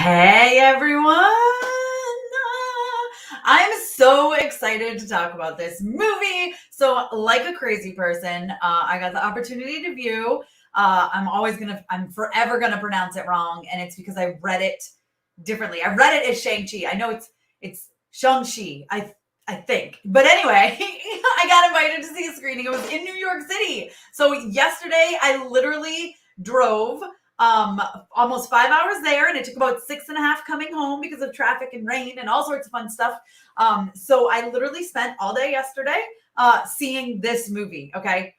Hey everyone! I'm so excited to talk about this movie. So, like a crazy person, I got the opportunity to view. I'm forever gonna pronounce it wrong, and it's because I read it differently. I read it as Shang-Chi. I know it's Shang-Chi. I think, but anyway, I got invited to see a screening. It was in New York City. So yesterday, I literally drove almost 5 hours there, and it took about 6.5 coming home because of traffic and rain and all sorts of fun stuff. So I literally spent all day yesterday seeing this movie. Okay.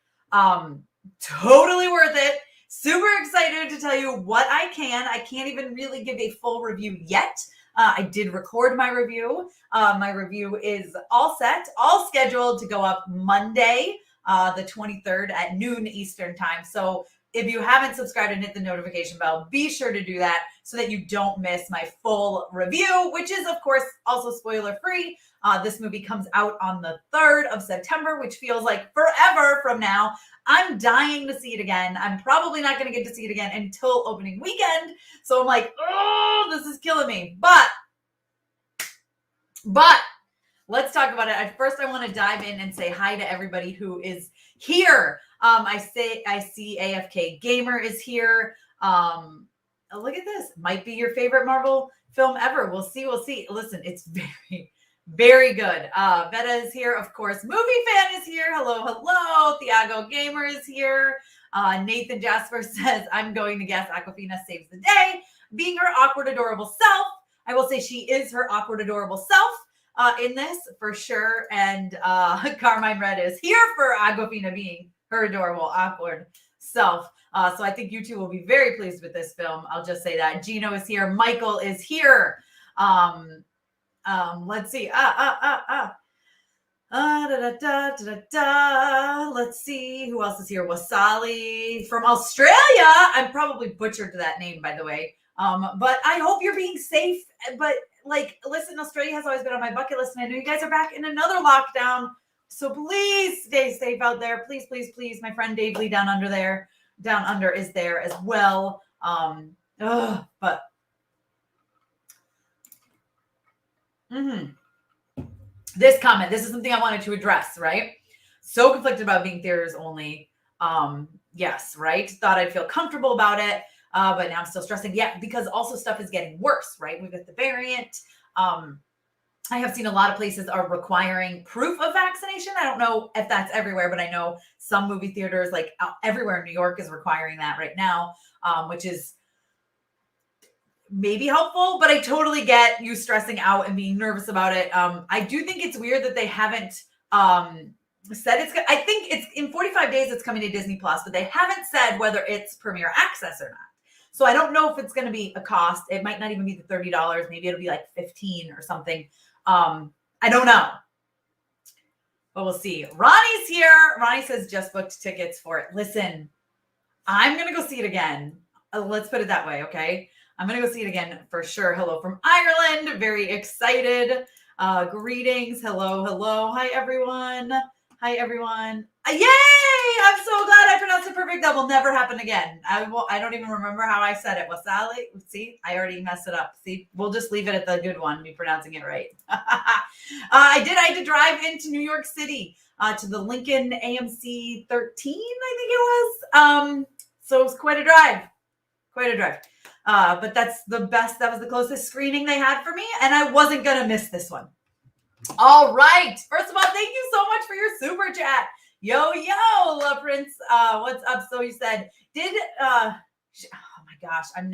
Totally worth it. Super excited to tell you what I can. I can't even really give a full review yet. I did record my review. My review is all set, all scheduled to go up Monday, the 23rd at noon Eastern time. So if you haven't subscribed and hit the notification bell, be sure to do that so that you don't miss my full review, which is, of course, also spoiler free. This movie comes out on the 3rd of September, which feels like forever from now. I'm dying to see it again. I'm probably not going to get to see it again until opening weekend. So I'm like, oh, this is killing me. But let's talk about it. At first, I want to dive in and say hi to everybody who is here. I see AFK Gamer is here. Look at this. Might be your favorite Marvel film ever. We'll see. Listen, it's very, very good. Veta is here. Of course, Movie Fan is here. Hello. Thiago Gamer is here. Nathan Jasper says, I'm going to guess Aquafina saves the day. Being her awkward, adorable self. I will say she is her awkward, adorable self. In this for sure. And Carmine Red is here for Aquafina being her adorable, awkward self. So I think you two will be very pleased with this film. I'll just say that. Gino is here. Michael is here. Let's see. Let's see who else is here. Wasali from Australia. I probably butchered that name, by the way. But I hope you're being safe. But listen, Australia has always been on my bucket list, and I know you guys are back in another lockdown. So please stay safe out there. Please. My friend Dave Lee down under is there as well. But this comment, this is something I wanted to address, right? So conflicted about being theaters only. Yes, right? Thought I'd feel comfortable about it. But now I'm still stressing. Yeah, because also stuff is getting worse, right? We've got the variant. I have seen a lot of places are requiring proof of vaccination. I don't know if that's everywhere, but I know some movie theaters, like everywhere in New York, is requiring that right now, which is maybe helpful, but I totally get you stressing out and being nervous about it. I do think it's weird that they haven't said I think it's in 45 days it's coming to Disney Plus, but they haven't said whether it's Premier Access or not. So I don't know if it's going to be a cost. It might not even be the $30. Maybe it'll be like $15 or something. I don't know. But we'll see. Ronnie's here. Ronnie says just booked tickets for it. Listen, I'm going to go see it again. Let's put it that way, okay? I'm going to go see it again for sure. Hello from Ireland. Very excited. Greetings. Hello. Hi, everyone. Yay! I'm so glad I pronounced it perfect. That will never happen again. I don't even remember how I said it. Wasali? See, I already messed it up. See, we'll just leave it at the good one, me pronouncing it right. I had to drive into New York City to the Lincoln AMC 13, I think it was. So it was quite a drive. But that's the best. That was the closest screening they had for me, and I wasn't going to miss this one. All right. First of all, thank you so much for your super chat. Yo, Love Prince. What's up? So you said, oh my gosh, I'm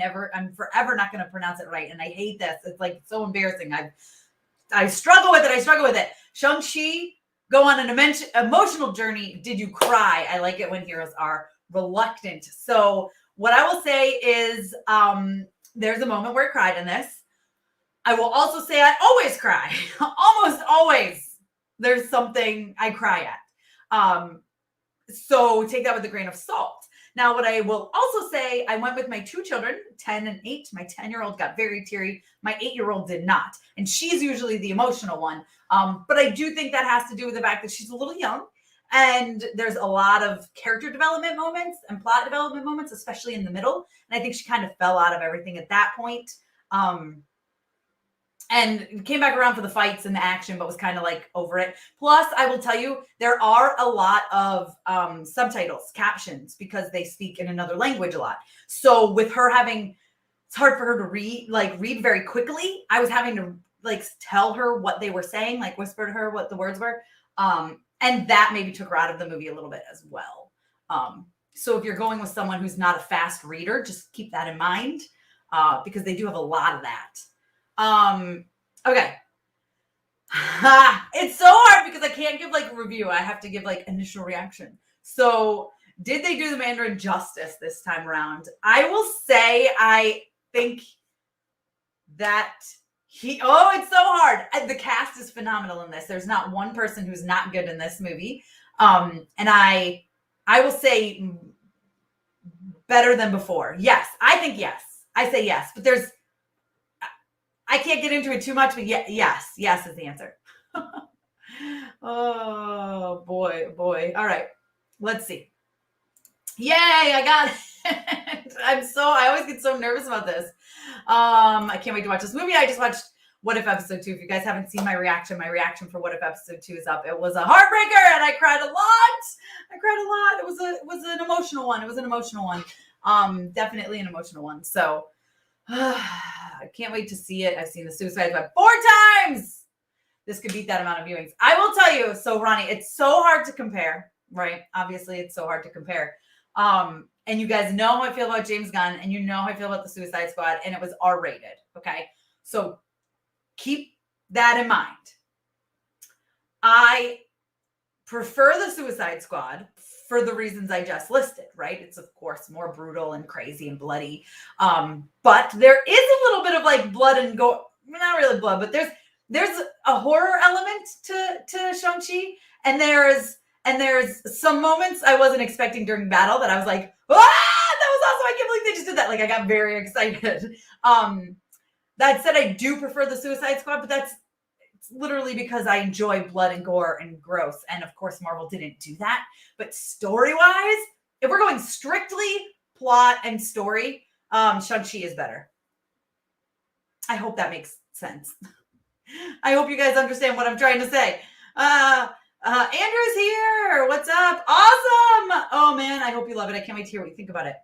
forever not going to pronounce it right. And I hate this. It's like so embarrassing. I struggle with it. Shang-Chi, go on an emotional journey. Did you cry? I like it when heroes are reluctant. So what I will say is, there's a moment where I cried in this. I will also say I always cry. Almost always there's something I cry at. So take that with a grain of salt. Now, what I will also say, I went with my two children, 10 and 8. My 10-year-old got very teary. My 8-year-old did not. And she's usually the emotional one. But I do think that has to do with the fact that she's a little young. And there's a lot of character development moments and plot development moments, especially in the middle. And I think she kind of fell out of everything at that point. And came back around for the fights and the action, but was kind of like over it. Plus, I will tell you, there are a lot of subtitles, captions, because they speak in another language a lot. So with her having, it's hard for her to read very quickly. I was having to like tell her what they were saying, like whisper to her what the words were. And that maybe took her out of the movie a little bit as well. So if you're going with someone who's not a fast reader, just keep that in mind, because they do have a lot of that. Okay. It's so hard because I can't give like a review. I have to give like initial reaction. So did they do the Mandarin justice this time around? I will say, I think that it's so hard. The cast is phenomenal in this. There's not one person who's not good in this movie. And I will say better than before. Yes. I think yes. I say yes, but I can't get into it too much, but yes is the answer. Oh boy. All right, let's see. Yay, I got it. I always get so nervous about this. I can't wait to watch this movie. I just watched What If Episode 2. If you guys haven't seen my reaction for What If Episode 2 is up. It was a heartbreaker and I cried a lot. It was an emotional one. Definitely an emotional one. So I can't wait to see it. I've seen The Suicide Squad 4 times. This could beat that amount of viewings. I will tell you. So Ronnie, it's so hard to compare, right? Obviously, it's so hard to compare. And you guys know how I feel about James Gunn, and you know how I feel about The Suicide Squad, and it was R-rated. Okay, so keep that in mind. I prefer The Suicide Squad for the reasons I just listed, right? It's of course more brutal and crazy and bloody. But there is a little bit of like blood and gore. Not really blood, but there's a horror element to Shang-Chi, and there's some moments I wasn't expecting during battle that I was like, that was awesome. I can't believe they just did that. Like I got very excited. That said, I do prefer The Suicide Squad, but it's literally because I enjoy blood and gore and gross. And of course, Marvel didn't do that. But story-wise, if we're going strictly plot and story, Shang-Chi is better. I hope that makes sense. I hope you guys understand what I'm trying to say. Andrew's here. What's up? Awesome. Oh man, I hope you love it. I can't wait to hear what you think about it.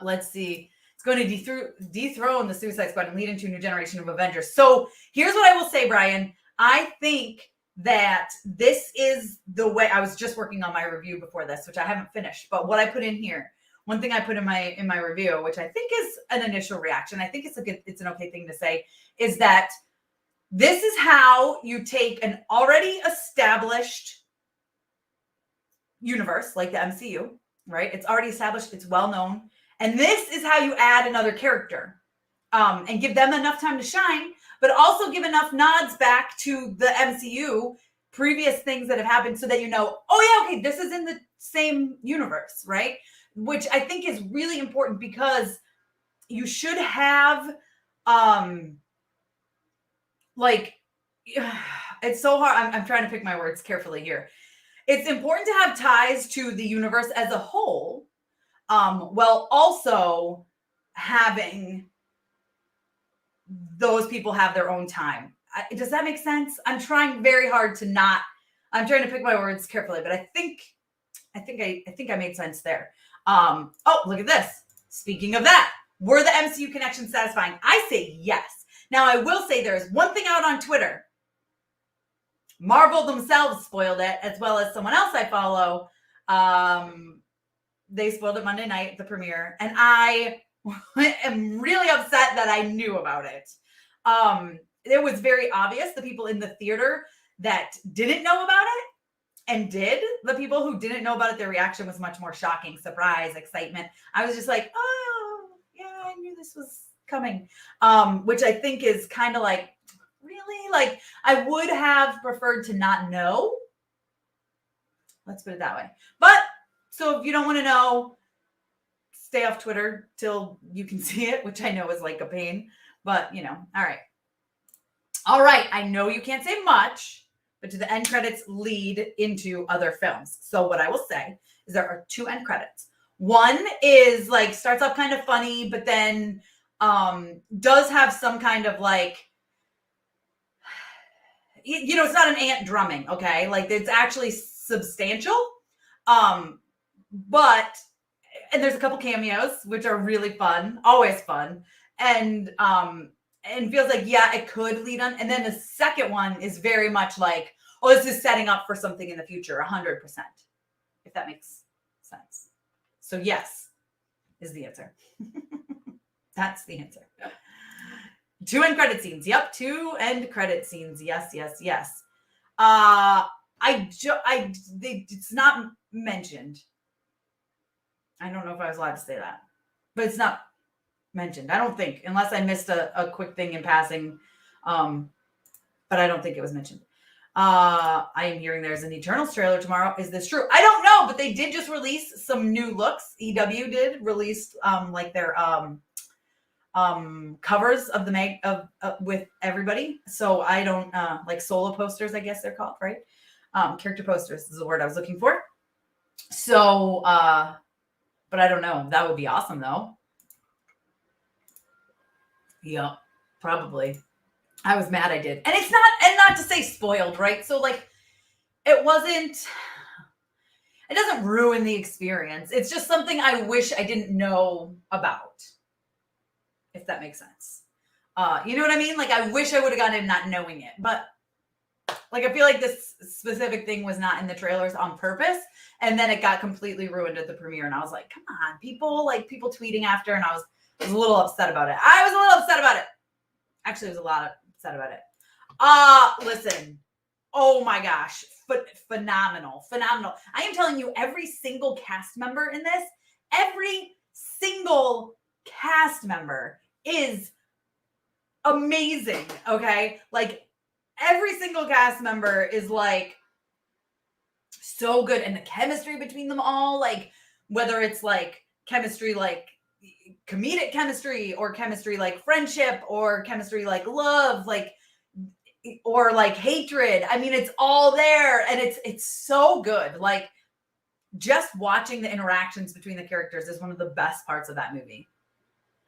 Let's see. It's going to dethrone the Suicide Squad and lead into a new generation of Avengers. So here's what I will say, Brian. I think that this is the way. I was just working on my review before this, which I haven't finished, but what I put in here, one thing I put in my review, which I think is an initial reaction, I think it's an okay thing to say, is that this is how you take an already established universe like the MCU, right? It's already established, it's well known. And this is how you add another character, and give them enough time to shine, but also give enough nods back to the MCU, previous things that have happened, so that you know, oh yeah, okay, this is in the same universe, right? Which I think is really important, because you should have, it's so hard. I'm trying to pick my words carefully here. It's important to have ties to the universe as a whole, while also having those people have their own time. Does that make sense? I'm trying very hard I'm trying to pick my words carefully, but I think I made sense there. Oh, look at this. Speaking of that, were the MCU connections satisfying? I say yes. Now, I will say there is one thing out on Twitter. Marvel themselves spoiled it, as well as someone else I follow. They spoiled it Monday night, the premiere, and I am really upset that I knew about it. It was very obvious, the people in the theater that didn't know about it and did. The people who didn't know about it, their reaction was much more shocking, surprise, excitement. I was just like, oh, yeah, I knew this was coming, which I think is kind of like, really? Like, I would have preferred to not know. Let's put it that way. But, so if you don't want to know, stay off Twitter till you can see it, which I know is like a pain. But, all right. I know you can't say much, but do the end credits lead into other films? So what I will say is there are 2 end credits. One is like, starts off kind of funny, but then does have some kind of like, you know, it's not an ant drumming, okay? Like it's actually substantial. But and there's a couple cameos which are really fun, always fun. And feels like, yeah, it could lead on. And then the second one is very much like, oh, this is setting up for something in the future, 100%, if that makes sense. So yes is the answer. That's the answer. 2 end credit scenes. Yep, 2 end credit scenes. Yes. It's not mentioned. I don't know if I was allowed to say that, but it's not mentioned. I don't think, unless I missed a quick thing in passing. But I don't think it was mentioned. I am hearing there's an Eternals trailer tomorrow. Is this true? I don't know, but they did just release some new looks. EW did release like their covers of the with everybody. So I don't like solo posters, I guess they're called, right? Character posters is the word I was looking for. So but I don't know. That would be awesome though. Yeah, probably. I was mad I did. And it's not to say spoiled, right? So like it doesn't ruin the experience. It's just something I wish I didn't know about. If that makes sense. You know what I mean? Like I wish I would have gotten in not knowing it. But like I feel like this specific thing was not in the trailers on purpose. And then it got completely ruined at the premiere. And I was like, come on, people tweeting after. And I was a little upset about it. Actually, I was a lot upset about it. Listen. Oh my gosh. Phenomenal. I am telling you, every single cast member in this, is amazing. Okay. Like every single cast member is like so good. And the chemistry between them all, like whether it's like chemistry, like comedic chemistry or chemistry, like friendship or chemistry, like love, like, or like hatred. I mean, it's all there and it's so good. Like just watching the interactions between the characters is one of the best parts of that movie.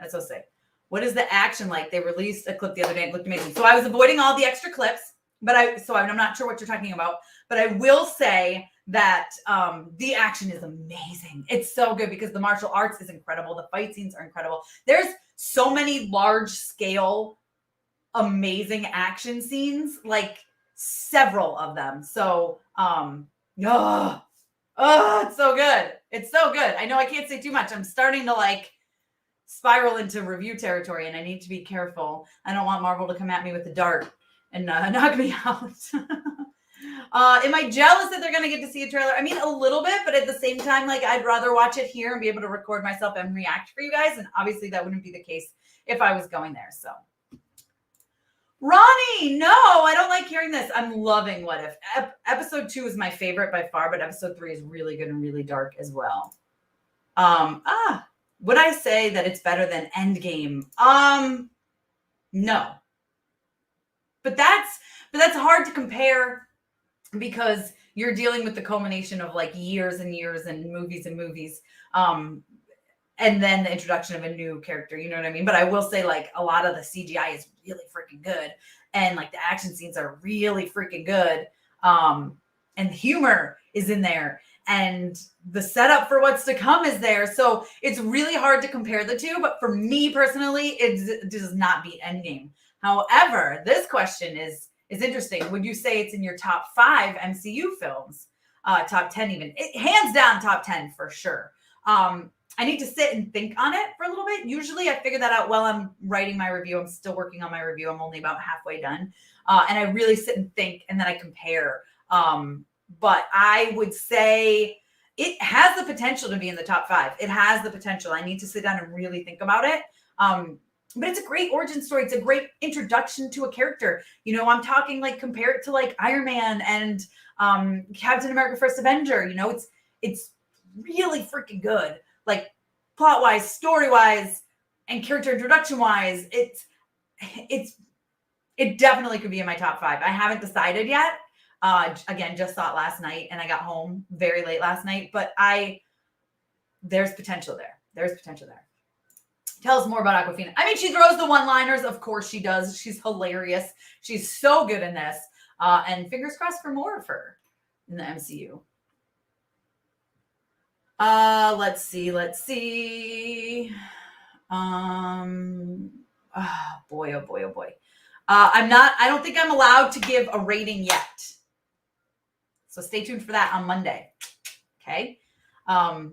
That's so sick. What is the action like? They released a clip the other day. It looked amazing. So I was avoiding all the extra clips, but I'm not sure what you're talking about, but I will say that the action is amazing. It's so good because the martial arts is incredible. The fight scenes are incredible. There's so many large scale, amazing action scenes, like several of them. So, it's so good. It's so good. I know I can't say too much. I'm starting to like spiral into review territory and I need to be careful. I don't want Marvel to come at me with the dart and knock me out. Am I jealous that they're going to get to see a trailer? I mean, a little bit, but at the same time, like I'd rather watch it here and be able to record myself and react for you guys. And obviously that wouldn't be the case if I was going there. So Ronnie, no, I don't like hearing this. I'm loving What If. Episode 2 is my favorite by far, but episode 3 is really good and really dark as well. Would I say that it's better than Endgame? No. But that's hard to compare because you're dealing with the culmination of like years and years and movies. And then the introduction of a new character, you know what I mean? But I will say like a lot of the CGI is really freaking good. And like the action scenes are really freaking good. And the humor is in there. And the setup for what's to come is there. So it's really hard to compare the two. But for me personally, it does not beat Endgame. However, this question is interesting. Would you say it's in your top 5 MCU films? Top 10 even. Hands down top 10 for sure. I need to sit and think on it for a little bit. Usually I figure that out while I'm writing my review. I'm still working on my review. I'm only about halfway done. And I really sit and think and then I compare. But I would say it has the potential to be in the top 5. It has the potential. I need to sit down and really think about it. But it's a great origin story. It's a great introduction to a character. You know, I'm talking like compare it to like Iron Man and Captain America First Avenger. You know, it's really freaking good. Like plot wise, story wise, and character introduction wise, it definitely could be in my top 5. I haven't decided yet. Again, just saw it last night and I got home very late last night, but there's potential there. Tell us more about Awkwafina. I mean, she throws the one-liners. Of course she does. She's hilarious. She's so good in this. And fingers crossed for more of her in the MCU. Let's see. Oh boy. I don't think I'm allowed to give a rating yet. So stay tuned for that on Monday. Okay. But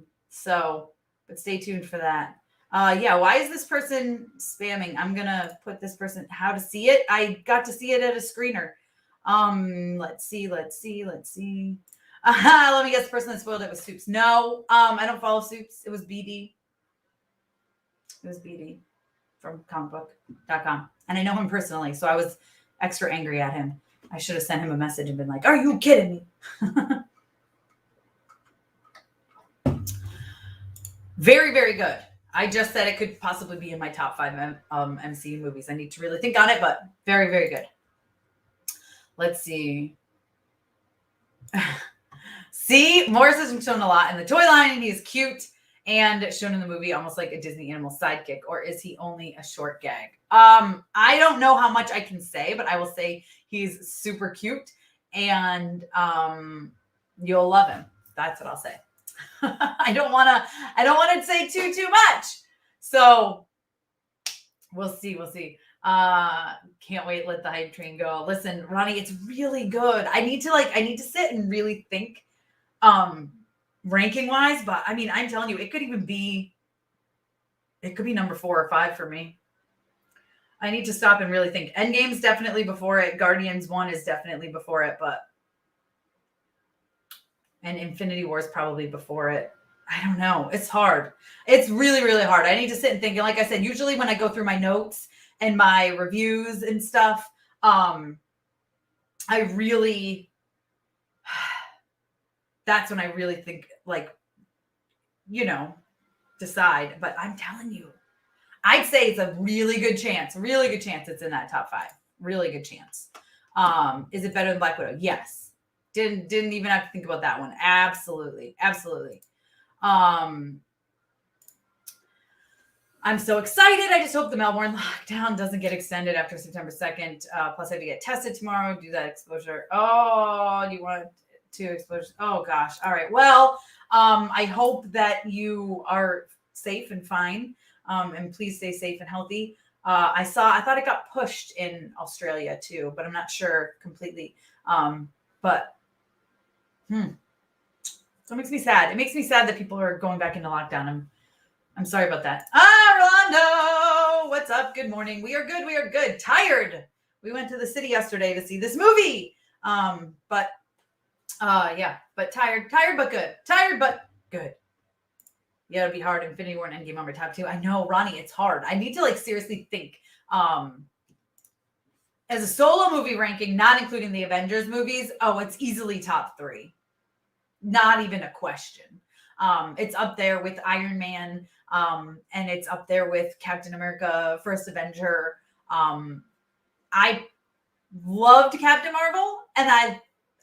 stay tuned for that. Why is this person spamming? I'm going to put this person, how to see it. I got to see it at a screener. Let's see. Let me guess the person that spoiled it was Soups. No, I don't follow Soups. It was BD. From comicbook.com. And I know him personally, so I was extra angry at him. I should have sent him a message and been like, are you kidding me? Very, very good. I just said it could possibly be in my top 5 MCU movies. I need to really think on it, but very, very good. Let's see. See, Morris has been shown a lot in the toy line. He's cute and shown in the movie almost like a Disney animal sidekick, or is he only a short gag? I don't know how much I can say, but I will say he's super cute and you'll love him. That's what I'll say. I don't want to say too much. So we'll see. Can't wait. Let the hype train go. Listen, Ronnie, it's really good. I need to sit and really think, ranking wise, but I mean, I'm telling you, it could be number 4 or 5 for me. I need to stop and really think. Endgame's definitely before it. Guardians 1 is definitely before it, and Infinity War is probably before it. I don't know. It's hard. It's really, really hard. I need to sit and think. And like I said, usually when I go through my notes and my reviews and stuff, that's when I really think, decide. But I'm telling you, I'd say it's a really good chance it's in that top 5. Really good chance. Is it better than Black Widow? Yes. Didn't even have to think about that one. Absolutely. I'm so excited. I just hope the Melbourne lockdown doesn't get extended after September 2nd. Plus I have to get tested tomorrow, do that exposure. Oh, you want to exposure? Oh gosh. All right. Well, I hope that you are safe and fine. And please stay safe and healthy. I thought it got pushed in Australia too, but I'm not sure completely. So it makes me sad. It makes me sad that people are going back into lockdown. I'm sorry about that. Rolando, what's up? Good morning. We are good. Tired. We went to the city yesterday to see this movie. But tired, but good. Yeah, it'd be hard. Infinity War and Endgame on my top 2. I know, Ronnie, it's hard. I need to seriously think. As a solo movie ranking, not including the Avengers movies, it's easily top 3. Not even a question. It's up there with Iron Man, and it's up there with Captain America, First Avenger. I loved Captain Marvel, and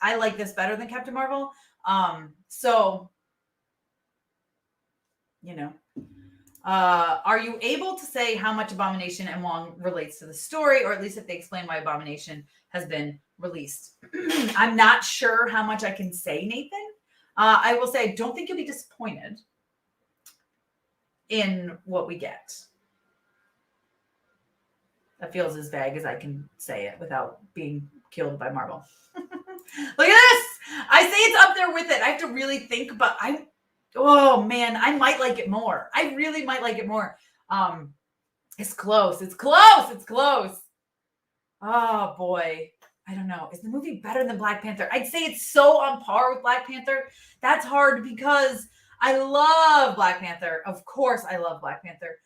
I like this better than Captain Marvel. Are you able to say how much Abomination and Wong relates to the story, or at least if they explain why Abomination has been released? I'm not sure how much I can say, Nathan. I will say I don't think you'll be disappointed in what we get. That feels as vague as I can say it without being killed by Marvel. Look at this! I say it's up there with it. I have to really think, but I might like it more. I really might like it more. It's close. Oh boy. I don't know. Is the movie better than Black Panther? I'd say it's so on par with Black Panther. That's hard because I love Black Panther. Of course I love Black Panther.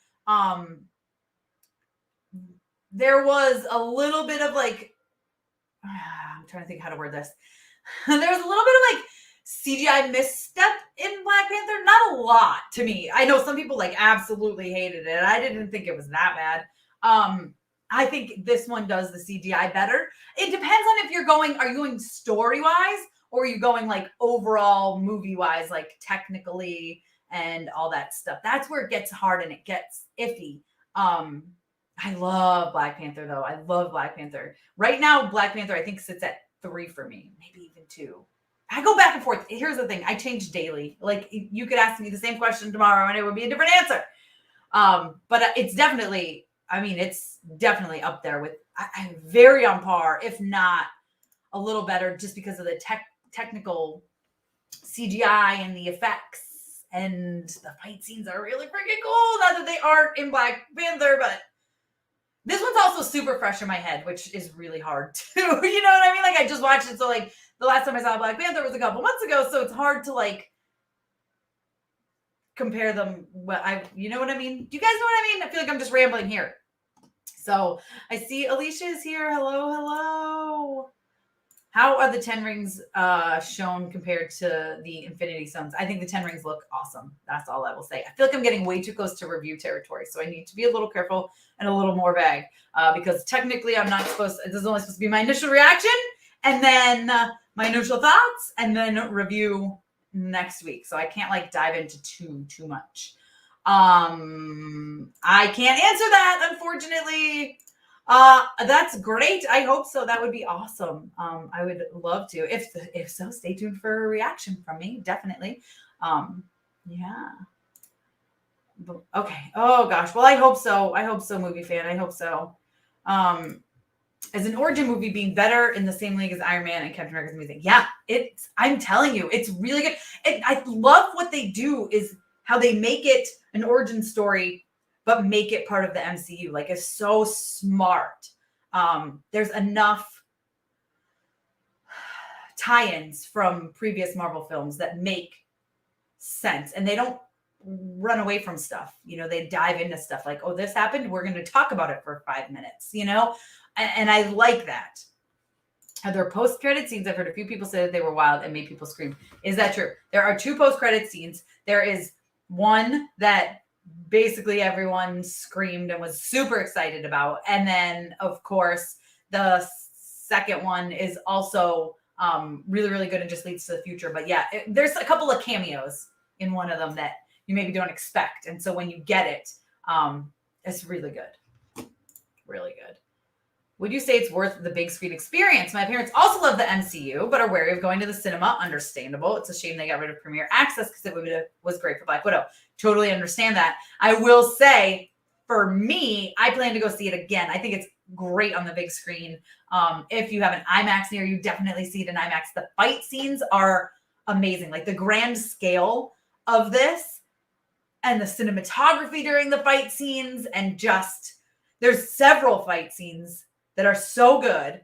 There was a little bit of I'm trying to think how to word this. There was a little bit of CGI misstep in Black Panther. Not a lot to me. I know some people absolutely hated it. I didn't think it was that bad. I think this one does the CGI better. It depends on if are you going story-wise, or are you going overall movie-wise, technically and all that stuff. That's where it gets hard and it gets iffy. I love Black Panther though. I love Black Panther. Right now, Black Panther I think sits at 3 for me, maybe even 2. I go back and forth. Here's the thing: I change daily. Like you could ask me the same question tomorrow, and it would be a different answer. But it's definitely, I mean, it's definitely up there with. I'm very on par, if not a little better, just because of the technical CGI and the effects, and the fight scenes are really freaking cool. Not that they aren't in Black Panther, but this one's also super fresh in my head, which is really hard too. You know what I mean? Like I just watched it, so like the last time I saw Black Panther was a couple months ago, so it's hard to like compare them. You know what I mean? Do you guys know what I mean? I feel like I'm just rambling here. So I see Alicia is here. Hello, hello. How are the 10 rings shown compared to the Infinity Stones? I think the 10 rings look awesome. That's all I will say. I feel like I'm getting way too close to review territory, so I need to be a little careful and a little more vague because technically I'm not supposed to, this is only supposed to be my initial reaction and then my initial thoughts and then review next week. So I can't like dive into too much. I can't answer that, unfortunately. That's great. I hope so. That would be awesome. I would love to. If so, stay tuned for a reaction from me. Definitely. Yeah. Okay. Oh gosh. Well, I hope so. I hope so, movie fan. I hope so. As an origin movie being better in the same league as Iron Man and Captain America's amazing. Yeah, I'm telling you, it's really good. I love what they do is how they make it an origin story, but make it part of the MCU. Like it's so smart. There's enough tie-ins from previous Marvel films that make sense, and they don't run away from stuff. You know, they dive into stuff like, oh, this happened. We're going to talk about it for 5 minutes, you know? And I like that. Are there post-credit scenes? I've heard a few people say that they were wild and made people scream. Is that true? There are 2 post-credit scenes. There is one that basically everyone screamed and was super excited about. And then, of course, the second one is also really, really good and just leads to the future. But yeah, there's a couple of cameos in one of them that you maybe don't expect. And so when you get it, it's really good. Really good. Would you say it's worth the big screen experience? My parents also love the MCU, but are wary of going to the cinema. Understandable. It's a shame they got rid of Premiere Access because it was great for Black Widow. Totally understand that. I will say, for me, I plan to go see it again. I think it's great on the big screen. If you have an IMAX near you, definitely see it in IMAX. The fight scenes are amazing. Like the grand scale of this and the cinematography during the fight scenes, and just there's several fight scenes that are so good.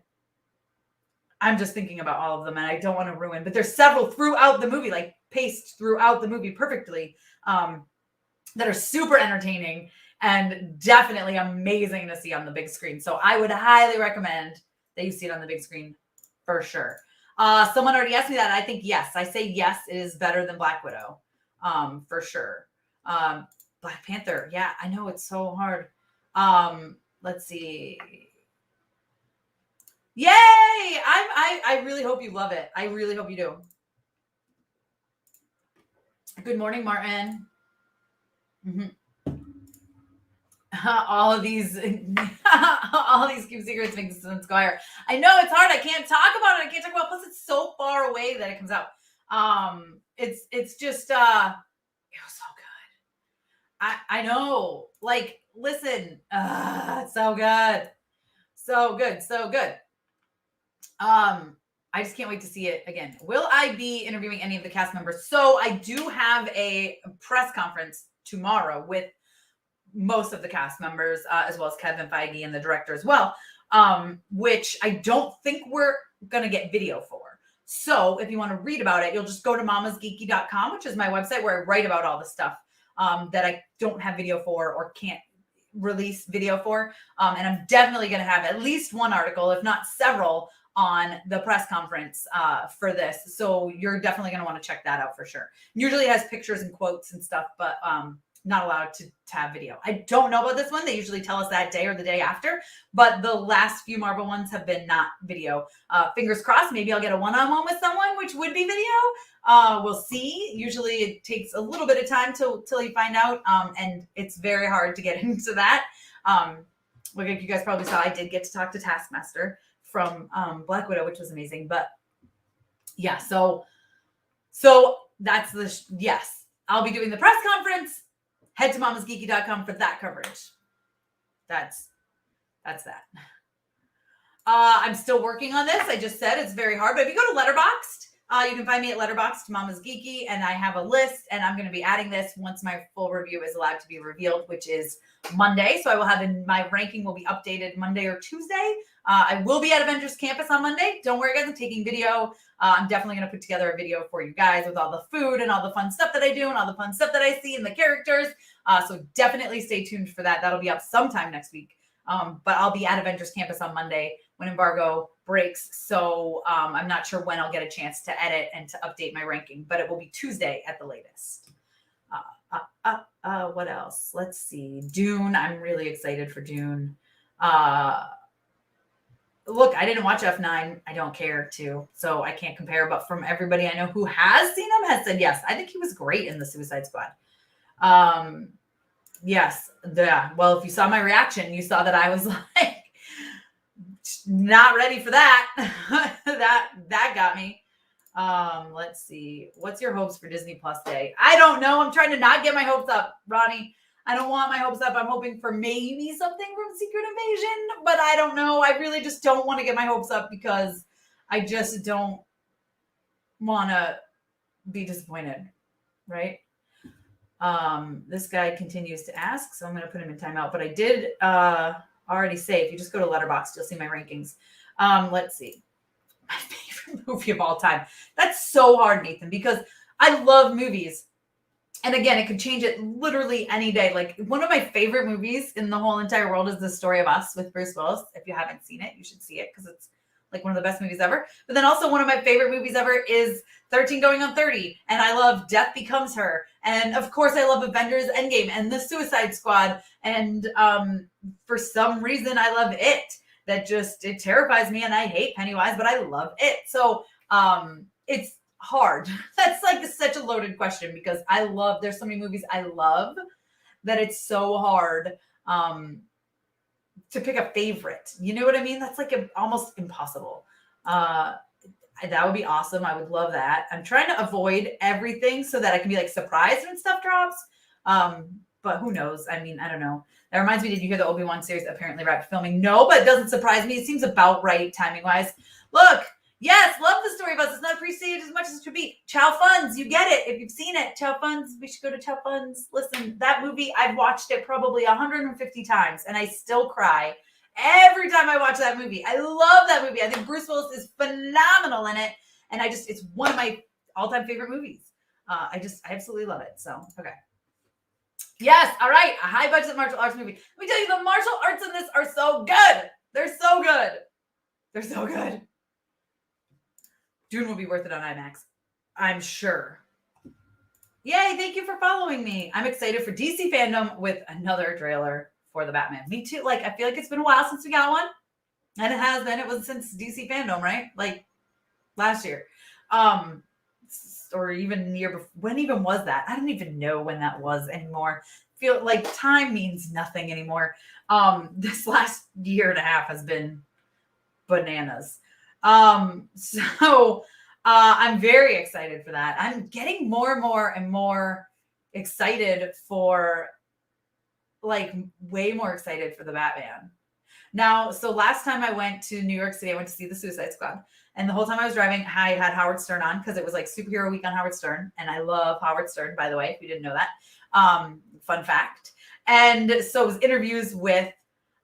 I'm just thinking about all of them and I don't want to ruin, but there's several throughout the movie, like paced throughout the movie perfectly, that are super entertaining and definitely amazing to see on the big screen. So I would highly recommend that you see it on the big screen for sure. Someone already asked me that. I think yes. I say yes, it is better than Black Widow, for sure. Black Panther. Yeah, I know it's so hard. Let's see. Yay! I really hope you love it. I really hope you do. Good morning, Martin. Mm-hmm. All of these Cube Secrets make sense squire. I know it's hard. I can't talk about it. I can't talk about it. Plus it's so far away that it comes out. It's just it was so good. I know. Like, listen, it's so good. So good. So good. I just can't wait to see it again. Will I be interviewing any of the cast members? So I do have a press conference tomorrow with most of the cast members, as well as Kevin Feige and the director as well, which I don't think we're going to get video for. So if you want to read about it, you'll just go to mamasgeeky.com, which is my website where I write about all the stuff that I don't have video for or can't release video for. And I'm definitely going to have at least one article, if not several, on the press conference for this. So you're definitely going to want to check that out for sure. Usually it has pictures and quotes and stuff, but not allowed to have video. I don't know about this one. They usually tell us that day or the day after, but the last few Marvel ones have been not video. Fingers crossed, maybe I'll get a one-on-one with someone, which would be video. We'll see. Usually it takes a little bit of time till you find out, and it's very hard to get into that. Like you guys probably saw, I did get to talk to Taskmaster from Black Widow, which was amazing. But yeah, so that's yes, I'll be doing the press conference. Head to mamasgeeky.com for that coverage. That's that. I'm still working on this. I just said it's very hard, but if you go to Letterboxd, you can find me at Letterboxd Mama's Geeky, and I have a list, and I'm going to be adding this once my full review is allowed to be revealed, which is Monday. So I will have my ranking will be updated Monday or Tuesday. I will be at Avengers Campus on Monday. Don't worry, guys. I'm taking video. I'm definitely going to put together a video for you guys with all the food and all the fun stuff that I do and all the fun stuff that I see and the characters. So definitely stay tuned for that. That'll be up sometime next week. But I'll be at Avengers Campus on Monday when embargo breaks. So I'm not sure when I'll get a chance to edit and to update my ranking, but it will be Tuesday at the latest. What else? Let's see. Dune. I'm really excited for Dune. Look, I didn't watch F9. I don't care to, so I can't compare. But from everybody I know who has seen him has said yes. I think he was great in the Suicide Squad. Yes. Yeah. Well, if you saw my reaction, you saw that I was like not ready for that. that got me. Let's see. What's your hopes for Disney Plus Day? I don't know. I'm trying to not get my hopes up, Ronnie. I don't want my hopes up. I'm hoping for maybe something from Secret Invasion, but I don't know. I really just don't want to get my hopes up because I just don't want to be disappointed, right? This guy continues to ask, so I'm going to put him in timeout. But I did already say, if you just go to Letterboxd, you'll see my rankings. Let's see. My favorite movie of all time. That's so hard, Nathan, because I love movies. And again, it could change it literally any day. Like one of my favorite movies in the whole entire world is The Story of Us with Bruce Willis. If you haven't seen it, you should see it because it's like one of the best movies ever. But then also one of my favorite movies ever is 13 Going on 30. And I love Death Becomes Her. And of course, I love Avengers Endgame and The Suicide Squad. And for some reason, I love It. It terrifies me, and I hate Pennywise, but I love It. So it's hard. That's like such a loaded question because there's so many movies I love that it's so hard to pick a favorite. You know what I mean? That's like almost impossible. That would be awesome. I would love that. I'm trying to avoid everything so that I can be like surprised when stuff drops. But who knows? I mean, I don't know. That reminds me, did you hear the Obi-Wan series apparently wrapped filming? No, but it doesn't surprise me. It seems about right timing wise. Look, yes, love The Story of Us. It's not appreciated as much as it should be. Chow Funds, you get it. If you've seen it, Chow Funds, we should go to Chow Funds. Listen, that movie, I've watched it probably 150 times, and I still cry every time I watch that movie. I love that movie. I think Bruce Willis is phenomenal in it, and it's one of my all-time favorite movies. I absolutely love it. So, okay. Yes, all right, a high-budget martial arts movie. Let me tell you, the martial arts in this are so good. They're so good. They're so good. Dune will be worth it on IMAX. I'm sure. Yay, thank you for following me. I'm excited for DC fandom with another trailer for the Batman. Me too. Like, I feel like it's been a while since we got one. And it has been. It was since DC fandom, right? Like, last year. Or even year before. When even was that? I don't even know when that was anymore. Feel like time means nothing anymore. This last year and a half has been bananas. So I'm very excited for that. I'm getting more and more excited for, like, way more excited for the Batman. Now, so last time I went to New York City, I went to see the Suicide Squad. And the whole time I was driving, I had Howard Stern on because it was like superhero week on Howard Stern. And I love Howard Stern, by the way, if you didn't know that. Fun fact. And so it was interviews with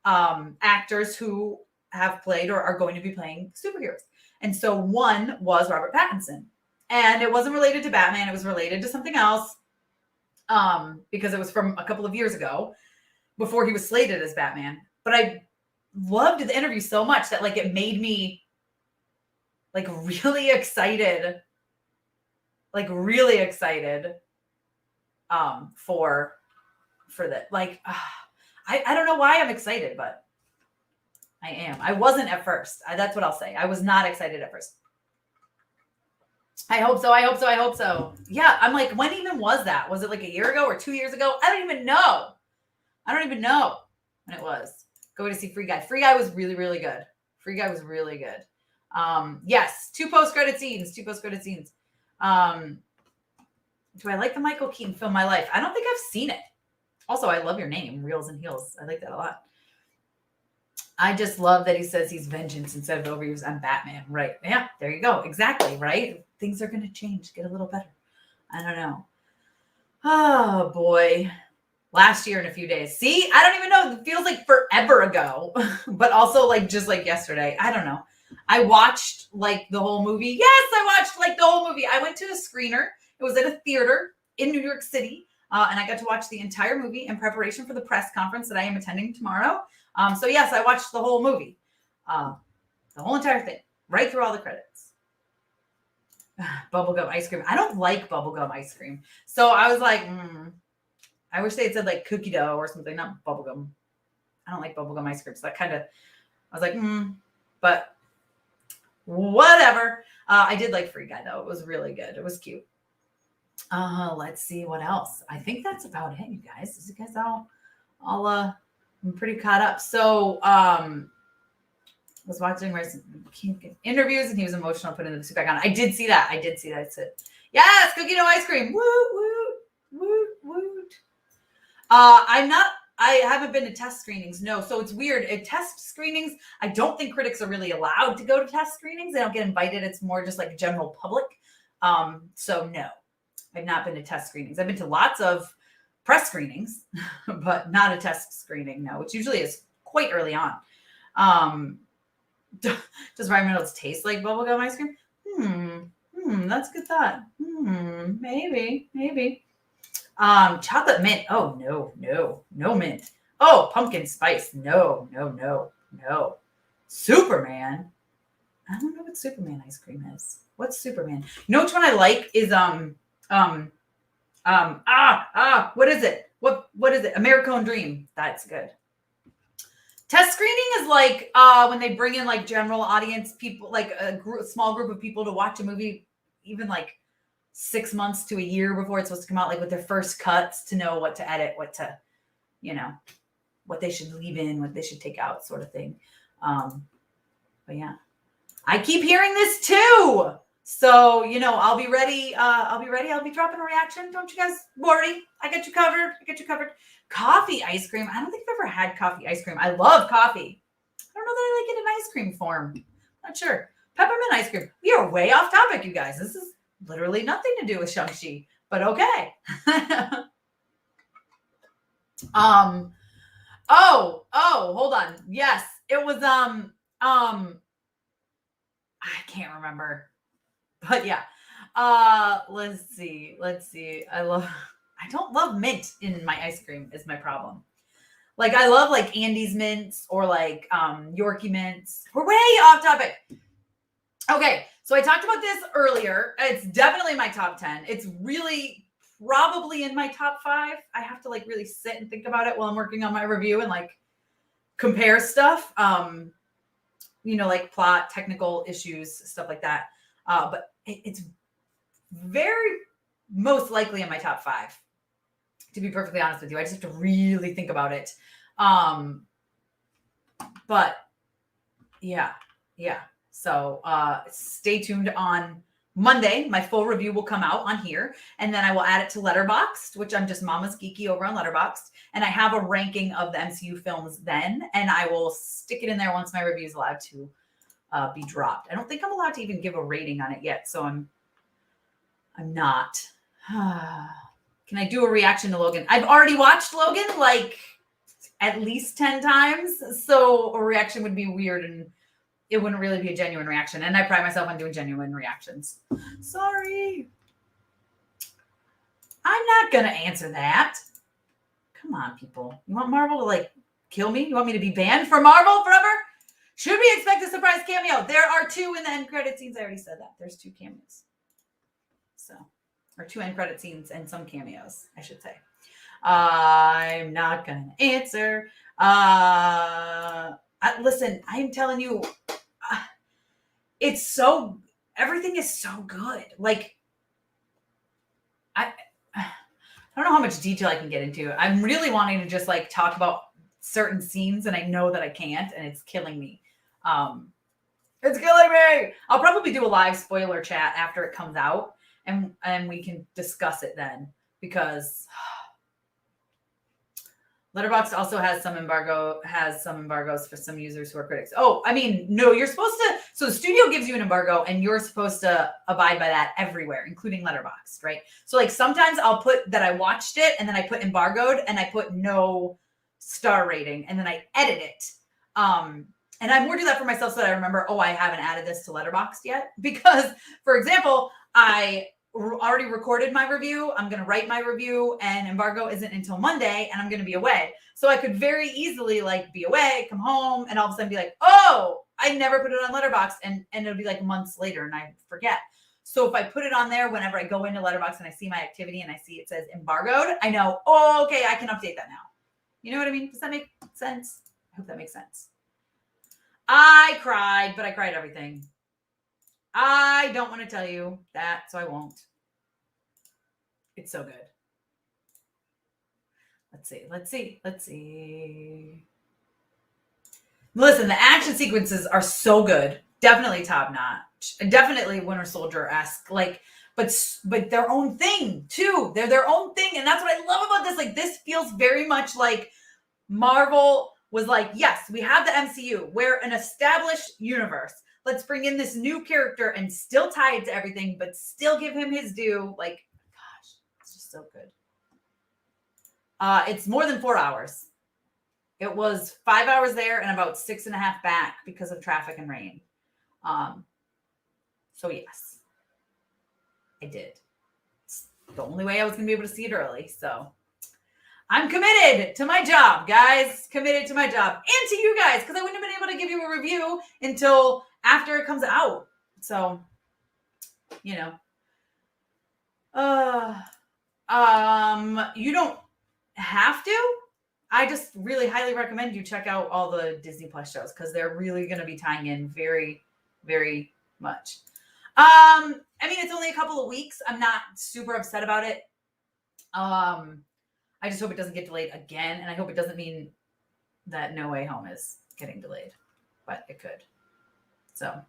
actors who have played or are going to be playing superheroes. And so one was Robert Pattinson. And it wasn't related to Batman. It was related to something else because it was from a couple of years ago before he was slated as Batman. But I loved the interview so much that, like, it made me like really excited for for that. Like, I don't know why I'm excited, but I am. I wasn't at first. That's what I'll say. I was not excited at first. I hope so. I hope so. I hope so. Yeah. I'm like, when even was that? Was it like a year ago or 2 years ago? I don't even know. I don't even know when it was. Go to see Free Guy. Free Guy was really, really good. Free Guy was really good. Yes. 2 post-credit scenes. 2 post-credit scenes. Do I like the Michael Keaton film, My Life? I don't think I've seen it. Also, I love your name, Reels and Heels. I like that a lot. I just love that he says he's vengeance instead of overuse. I'm Batman. Right. Yeah, there you go. Exactly. Right. Things are going to change, get a little better. I don't know. Oh, boy. Last year in a few days. See, I don't even know. It feels like forever ago, but also like just like yesterday. I don't know. I watched like the whole movie. Yes, I watched like the whole movie. I went to a screener. It was at a theater in New York City. And I got to watch the entire movie in preparation for the press conference that I am attending tomorrow. So yes, I watched the whole movie, the whole entire thing, right through all the credits. Bubblegum ice cream. I don't like bubblegum ice cream. So I was like, I wish they had said like cookie dough or something, not bubblegum. I don't like bubblegum ice cream. So that kind of, I was like, but whatever. I did like Free Guy though. It was really good. It was cute. Let's see what else. I think that's about it, you guys. You guys I'm pretty caught up. So, was watching interviews and he was emotional putting the suit back on. I did see that. It's it. Yes, cookie dough ice cream. Woot, woot, woot, woot. I haven't been to test screenings. No. So it's weird. At test screenings, I don't think critics are really allowed to go to test screenings. They don't get invited. It's more just like general public. So no, I've not been to test screenings. I've been to lots of press screenings, but not a test screening. No, which usually is quite early on. Does Ryan Reynolds taste like bubblegum ice cream? That's a good thought. Maybe. Chocolate mint. Oh, no mint. Oh, pumpkin spice. No. Superman. I don't know what Superman ice cream is. What's Superman? You know which one I like is, what is it? What is it? American Dream. That's good. Test screening is like when they bring in like general audience people, like a small group of people to watch a movie, even like 6 months to a year before it's supposed to come out, like with their first cuts to know what to edit, what to, what they should leave in, what they should take out, sort of thing. But yeah, I keep hearing this too. So, I'll be ready. I'll be dropping a reaction. Don't you guys worry. I got you covered. Coffee ice cream. I don't think I've ever had coffee ice cream. I love coffee. I don't know that I like it in ice cream form. Not sure. Peppermint ice cream. We are way off topic, you guys. This is literally nothing to do with Shang-Chi, but okay. Hold on. Yes, it was, I can't remember, but yeah. Let's see. I don't love mint in my ice cream is my problem. Like I love like Andes mints or like Yorkie mints. We're way off topic. Okay, so I talked about this earlier. It's definitely my top 10. It's really probably in my top 5. I have to like really sit and think about it while I'm working on my review and like compare stuff. Like plot, technical issues, stuff like that. But it's very most likely in my top 5. To be perfectly honest with you, I just have to really think about it. But yeah. So stay tuned on Monday. My full review will come out on here, and then I will add it to Letterboxd, which I'm just Mama's Geeky over on Letterboxd. And I have a ranking of the MCU films then, and I will stick it in there once my review is allowed to be dropped. I don't think I'm allowed to even give a rating on it yet, so I'm not. Can I do a reaction to Logan? I've already watched Logan like at least 10 times, so a reaction would be weird and it wouldn't really be a genuine reaction. And I pride myself on doing genuine reactions. Sorry. I'm not going to answer that. Come on, people. You want Marvel to like kill me? You want me to be banned from Marvel forever? Should we expect a surprise cameo? There are 2 in the end credit scenes. I already said that. There's 2 cameos. Or 2 end credit scenes and some cameos, I should say. I'm not going to answer. Listen, I'm telling you, everything is so good. Like, I don't know how much detail I can get into. I'm really wanting to just like talk about certain scenes, and I know that I can't, and it's killing me. It's killing me. I'll probably do a live spoiler chat after it comes out, and we can discuss it then, because Letterboxd also has some embargoes for some users who are critics. Oh, I mean, no, you're supposed to. So the studio gives you an embargo, and you're supposed to abide by that everywhere, including Letterboxd, right? So like sometimes I'll put that I watched it, and then I put embargoed, and I put no star rating, and then I edit it. And I more do that for myself so that I remember, I haven't added this to Letterboxd yet. Because, for example, I already recorded my review. I'm going to write my review, and embargo isn't until Monday, and I'm going to be away. So I could very easily like be away, come home, and all of a sudden be like, oh, I never put it on Letterboxd, and it'll be like months later, and I forget. So if I put it on there whenever I go into Letterboxd and I see my activity and I see it says embargoed, I know, okay, I can update that now. You know what I mean? Does that make sense? I hope that makes sense. I cried, but I cried everything. I don't want to tell you that, so I won't. It's so good. Let's see. Listen, the action sequences are so good. Definitely top notch. Definitely Winter Soldier-esque. Like, but their own thing too. They're their own thing, and that's what I love about this. Like, this feels very much like Marvel was like, yes, we have the MCU. We're an established universe. Let's bring in this new character and still tie it to everything, but still give him his due. Like, gosh, it's just so good. It's more than 4 hours. It was 5 hours there and about 6.5 back because of traffic and rain. So yes, I did. It's the only way I was going to be able to see it early. So I'm committed to my job, guys. Committed to my job and to you guys, because I wouldn't have been able to give you a review until after it comes out. So, you know, you don't have to. I just really highly recommend you check out all the Disney Plus shows, because they're really going to be tying in very, very much. I mean, it's only a couple of weeks. I'm not super upset about it. I just hope it doesn't get delayed again, and I hope it doesn't mean that No Way Home is getting delayed, but it could. So,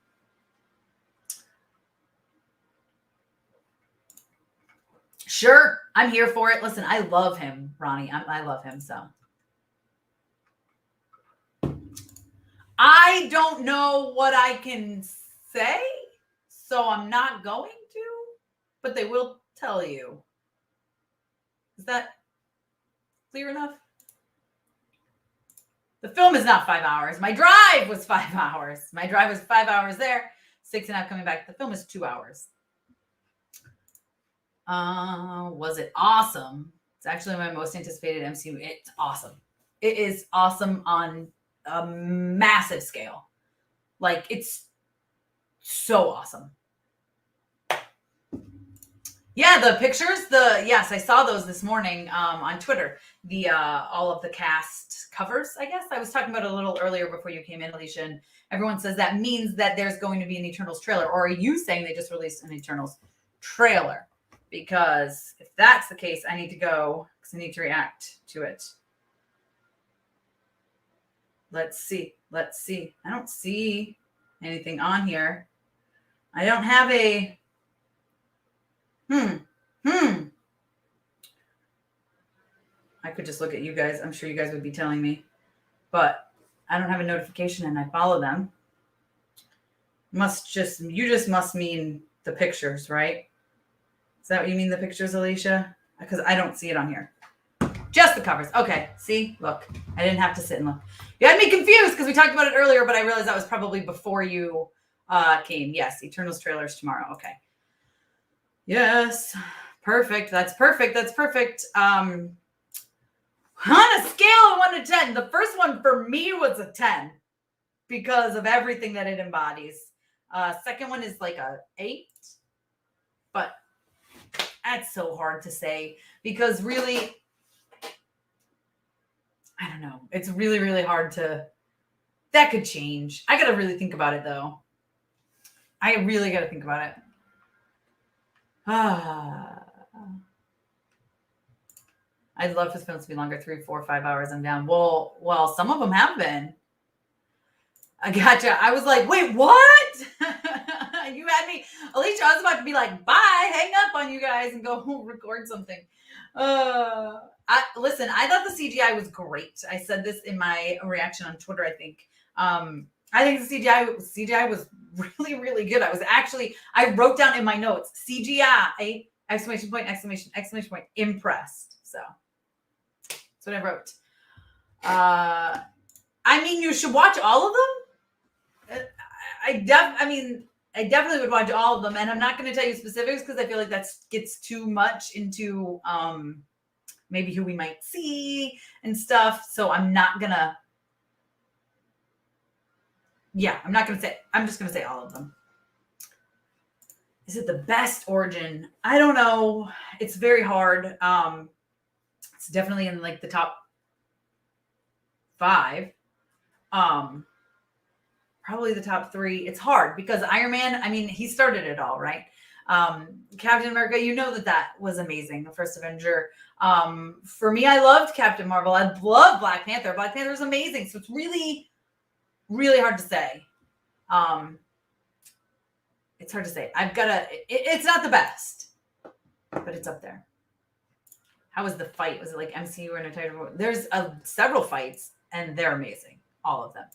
sure, I'm here for it. Listen, I love him, Ronnie. I love him, so. I don't know what I can say, so I'm not going to, but they will tell you. Is that clear enough? The film is not 5 hours. My drive was 5 hours. My drive was 5 hours there, 6.5 coming back. The film is 2 hours. Was it awesome? It's actually my most anticipated MCU. It's awesome. It is awesome on a massive scale. Like, it's so awesome. Yeah, the pictures, yes, I saw those this morning on Twitter. The all of the cast covers, I guess. I was talking about it a little earlier before you came in, Alicia, and everyone says that means that there's going to be an Eternals trailer. Or are you saying they just released an Eternals trailer? Because if that's the case, I need to go, because I need to react to it. Let's see. I don't see anything on here. I don't have a... I could just look at you guys. I'm sure you guys would be telling me. But I don't have a notification, and I follow them. You just must mean the pictures, right? Is that what you mean, the pictures, Alicia? Because I don't see it on here. Just the covers. Okay. See? Look. I didn't have to sit and look. You had me confused because we talked about it earlier, but I realized that was probably before you came. Yes. Eternals trailers tomorrow. Okay. Yes. Perfect. That's perfect. On a scale of 1 to 10, the first one for me was a 10 because of everything that it embodies. Second one is like a 8, but that's so hard to say because really don't know. It's really, really hard that could change. I got to really think about it though. I really got to think about it. I'd love for films to be longer, 3, 4, 5 hours. I'm down. Well, some of them have been. I gotcha. I was like, wait, what? You had me, Alicia. I was about to be like, bye, hang up on you guys and go record something. Listen, I thought the CGI was great. I said this in my reaction on Twitter, I think. I think the CGI was really, really good. I wrote down in my notes, CGI, exclamation point, exclamation point, impressed. So that's what I wrote. I mean, you should watch all of them. I definitely would watch all of them, and I'm not going to tell you specifics because I feel like that gets too much into maybe who we might see and stuff. So I'm not gonna. Yeah, I'm not gonna say. I'm just gonna say all of them. Is it the best origin? I don't know. It's very hard. It's definitely in like the top 5. Probably the top 3. It's hard because Iron Man, I mean, he started it all, right? Captain America, you know that was amazing. The first Avenger. For me, I loved Captain Marvel. I love Black Panther. Black Panther is amazing. So it's really, really hard to say. It's hard to say. It's not the best, but it's up there. How was the fight? Was it like MCU or Nintendo? There's several fights and they're amazing. All of them.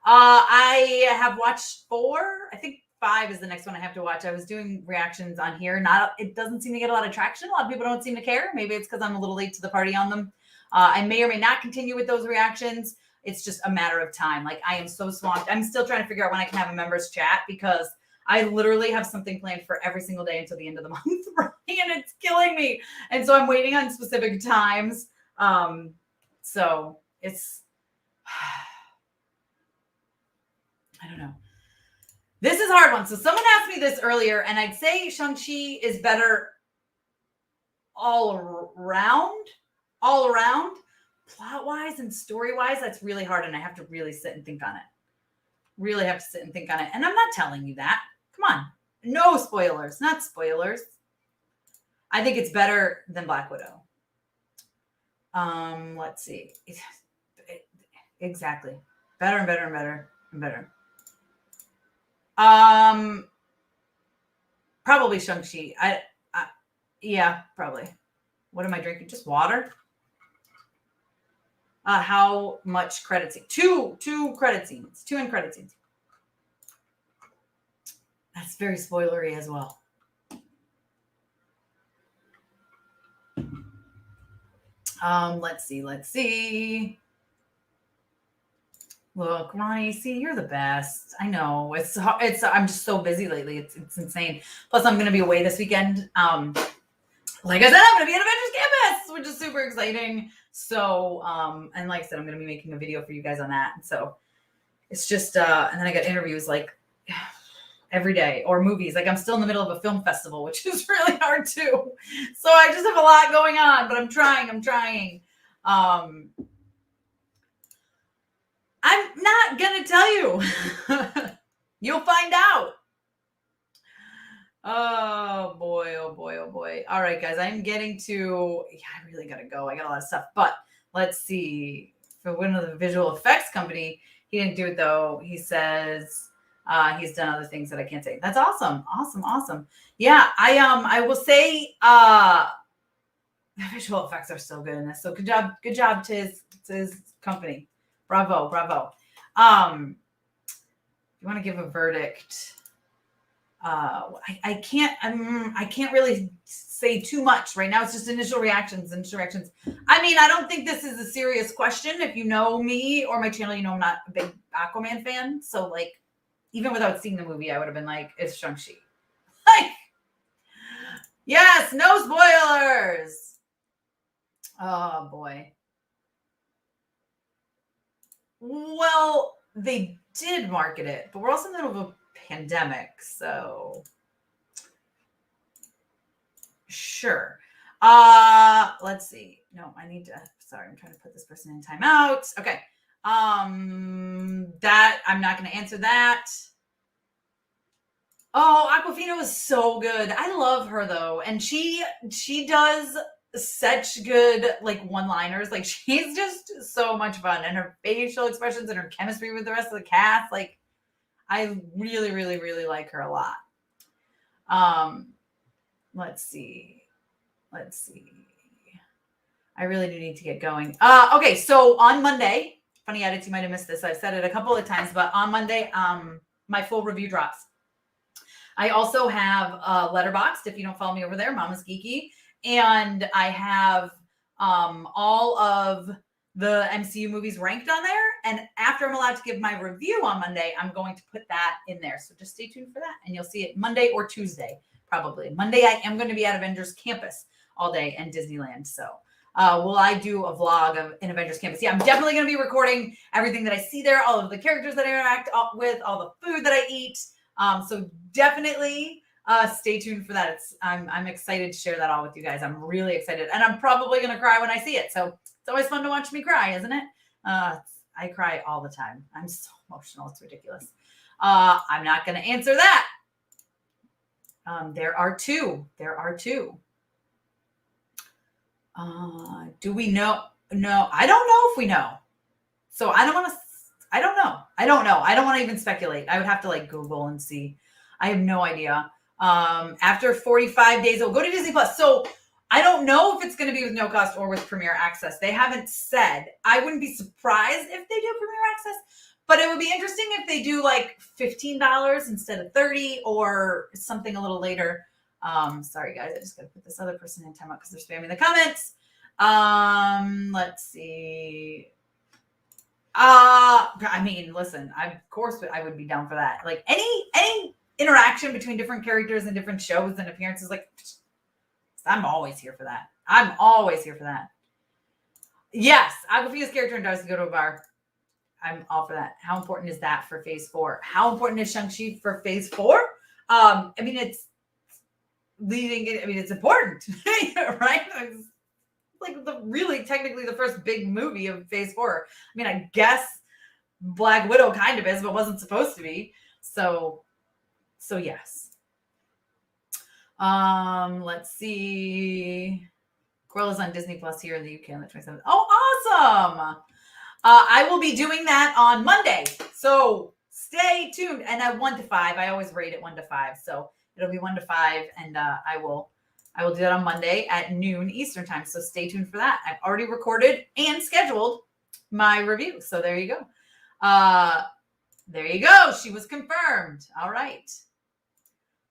I have watched 4. I think 5 is the next one I have to watch. I was doing reactions on here. It doesn't seem to get a lot of traction. A lot of people don't seem to care. Maybe it's because I'm a little late to the party on them. I may or may not continue with those reactions. It's just a matter of time. Like I am so swamped. I'm still trying to figure out when I can have a members chat because I literally have something planned for every single day until the end of the month, and it's killing me. And so I'm waiting on specific times. So it's. I don't know. This is a hard one. So someone asked me this earlier, and I'd say Shang-Chi is better all around, plot-wise and story-wise. That's really hard, and I have to really sit and think on it. And I'm not telling you that. Come on. No spoilers. Not spoilers. I think it's better than Black Widow. Let's see. Exactly. Better and better and better and better. Probably Shang-Chi. Yeah, probably. What am I drinking? Just water. How much credit scene? Two credit scenes. 2 end credit scenes. That's very spoilery as well. Let's see. Look, Ronnie, see, you're the best. I know I'm just so busy lately. It's insane. Plus I'm going to be away this weekend. Like I said, I'm going to be at Avengers Campus, which is super exciting. So, and like I said, I'm going to be making a video for you guys on that. So it's just, and then I got interviews like every day or movies. Like I'm still in the middle of a film festival, which is really hard too. So I just have a lot going on, but I'm trying. I'm not going to tell you. You'll find out. Oh boy. All right, guys, I'm getting to, I really got to go. I got a lot of stuff, but let's see. For one of the visual effects company, he didn't do it though. He says he's done other things that I can't say. That's awesome. Yeah, I will say the visual effects are so good in this. So good job to his company. Bravo. If you want to give a verdict, I can't really say too much right now. It's just initial reactions. I mean, I don't think this is a serious question. If you know me or my channel, you know I'm not a big Aquaman fan. So like, even without seeing the movie, I would have been like, it's Shang-Chi. Like, yes, no spoilers. Oh boy. Well, they did market it, but we're also in the middle of a pandemic, so sure. Let's see. No, I need to, sorry, I'm trying to put this person in timeout. Okay. That, I'm not going to answer that. Oh, Aquafina was so good. I love her though. And she does such good like one-liners. Like she's just so much fun. And her facial expressions and her chemistry with the rest of the cast. Like I really, really, really like her a lot. Let's see. I really do need to get going. Okay, so on Monday, funny edits, you might have missed this. I've said it a couple of times, but on Monday, my full review drops. I also have Letterboxd. If you don't follow me over there, Mama's Geeky, and I have all of the MCU movies ranked on there. And after I'm allowed to give my review on Monday, I'm going to put that in there. So just stay tuned for that, and you'll see it Monday or Tuesday, probably. Monday, I am going to be at Avengers Campus all day and Disneyland. So will I do a vlog of in Avengers Campus? Yeah, I'm definitely going to be recording everything that I see there, all of the characters that I interact with, all the food that I eat. So definitely stay tuned for that. I'm excited to share that all with you guys. I'm really excited, and I'm probably going to cry when I see it. So it's always fun to watch me cry, isn't it? I cry all the time. I'm so emotional. It's ridiculous. I'm not going to answer that. There are two. Do we know? No, I don't know if we know. So I don't want to, I don't know. I don't want to even speculate. I would have to like Google and see. I have no idea. After 45 days, it'll go to Disney Plus. So I don't know if it's going to be with no cost or with Premier Access. They haven't said. I wouldn't be surprised if they do Premier Access, but it would be interesting if they do like $15 instead of $30 or something a little later. Sorry guys, I just got to put this other person in timeout because they're spamming the comments. Let's see. I mean, listen, of course I would be down for that. Like any interaction between different characters and different shows and appearances, like I'm always here for that. Yes, Aquafina's character in Darcy Go to a Bar. I'm all for that. How important is that for Phase 4? How important is Shang-Chi for Phase 4? I mean, it's leading it. I mean, it's important, right? It's like technically the first big movie of Phase 4. I mean, I guess Black Widow kind of is, but wasn't supposed to be. So yes. Let's see. Cora's on Disney Plus here in the UK on the 27th. Oh, awesome! I will be doing that on Monday, so stay tuned. And at 1 to 5, I always rate it 1 to 5, so it'll be 1 to 5, and I will do that on Monday at noon Eastern time. So stay tuned for that. I've already recorded and scheduled my review, so there you go. There you go. She was confirmed. All right.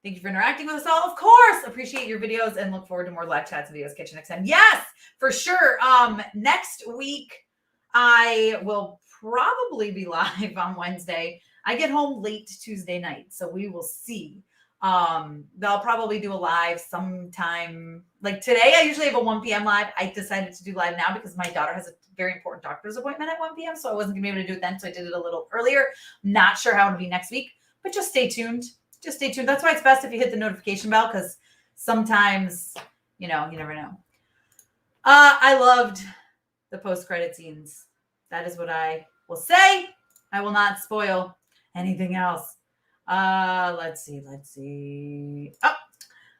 Thank you for interacting with us all. Of course, appreciate your videos and look forward to more live chats and videos. Catch you next time. Yes, for sure. Next week, I will probably be live on Wednesday. I get home late Tuesday night, so we will see. They'll probably do a live sometime. Like today, I usually have a 1 p.m. live. I decided to do live now because my daughter has a very important doctor's appointment at 1 p.m., so I wasn't going to be able to do it then, so I did it a little earlier. Not sure how it'll be next week, but just stay tuned. That's why it's best if you hit the notification bell, because sometimes, you never know. I loved the post-credit scenes. That is what I will say. I will not spoil anything else. Let's see. Oh,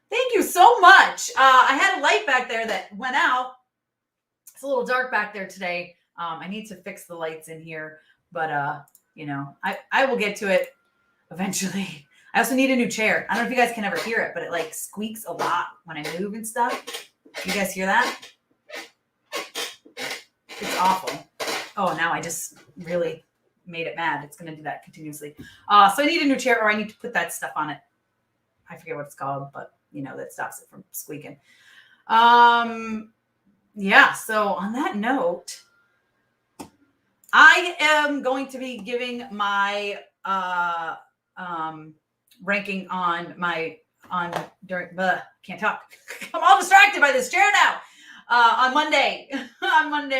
thank you so much. I had a light back there that went out. It's a little dark back there today. I need to fix the lights in here, but I will get to it eventually. I also need a new chair. I don't know if you guys can ever hear it, but it like squeaks a lot when I move and stuff. You guys hear that? It's awful. Oh, now I just really made it mad. It's going to do that continuously. So I need a new chair, or I need to put that stuff on it. I forget what it's called, but that stops it from squeaking. Yeah. So on that note, I am going to be giving my ranking on can't talk. I'm all distracted by this chair now. On Monday,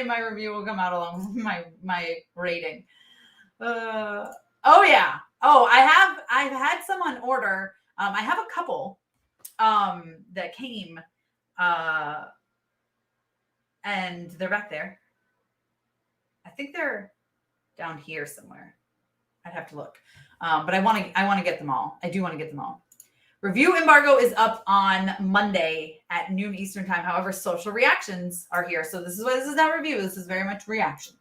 my review will come out along with my rating. Oh yeah. Oh, I've had some on order. I have a couple that came And they're back there. I think they're down here somewhere. I'd have to look. But I want to get them all. I do want to get them all. Review embargo is up on Monday at noon Eastern time. However, social reactions are here. So this is not review. This is very much reactions.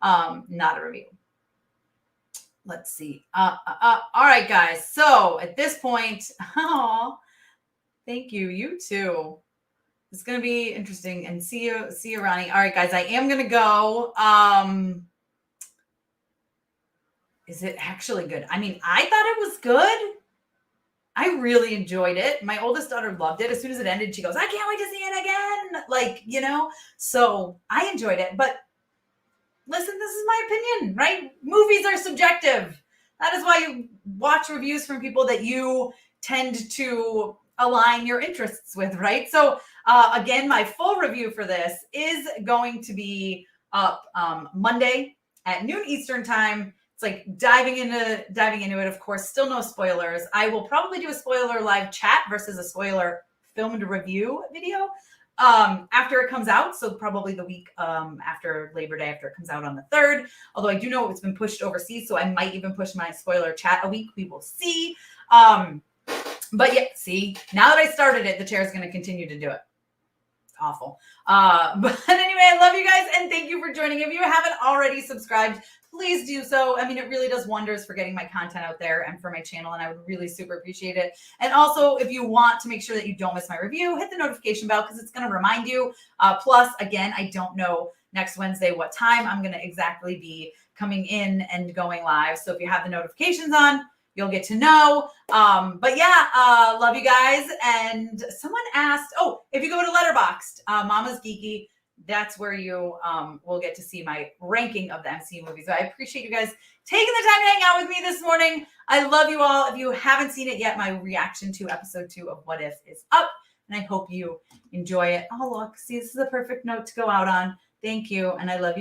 Not a review. Let's see. All right, guys. So at this point, thank you. You too. It's going to be interesting. And see you, Ronnie. All right, guys. I am going to go. Is it actually good? I mean, I thought it was good. I really enjoyed it. My oldest daughter loved it. As soon as it ended, she goes, I can't wait to see it again. Like, so I enjoyed it. But listen, this is my opinion, right? Movies are subjective. That is why you watch reviews from people that you tend to align your interests with, right? So again, my full review for this is going to be up Monday at noon Eastern time. It's like diving into it. Of course, still no spoilers. I will probably do a spoiler live chat versus a spoiler filmed review video after it comes out. So probably the week after Labor Day, after it comes out on the 3rd. Although I do know it's been pushed overseas, so I might even push my spoiler chat a week. We will see. But yeah, see, now that I started it, the chair is going to continue to do it. Awful. But anyway, I love you guys and thank you for joining. If you haven't already subscribed, please do so. I mean, it really does wonders for getting my content out there and for my channel, and I would really super appreciate it. And also, if you want to make sure that you don't miss my review, hit the notification bell because it's going to remind you. Plus, again, I don't know next Wednesday what time I'm going to exactly be coming in and going live. So if you have the notifications on, you'll get to know. But yeah, love you guys. And someone asked, if you go to Letterboxd, Mama's Geeky, that's where you will get to see my ranking of the MCU movies. So I appreciate you guys taking the time to hang out with me this morning. I love you all. If you haven't seen it yet, my reaction to episode 2 of What If is up. And I hope you enjoy it. Oh, look, see, this is a perfect note to go out on. Thank you. And I love you.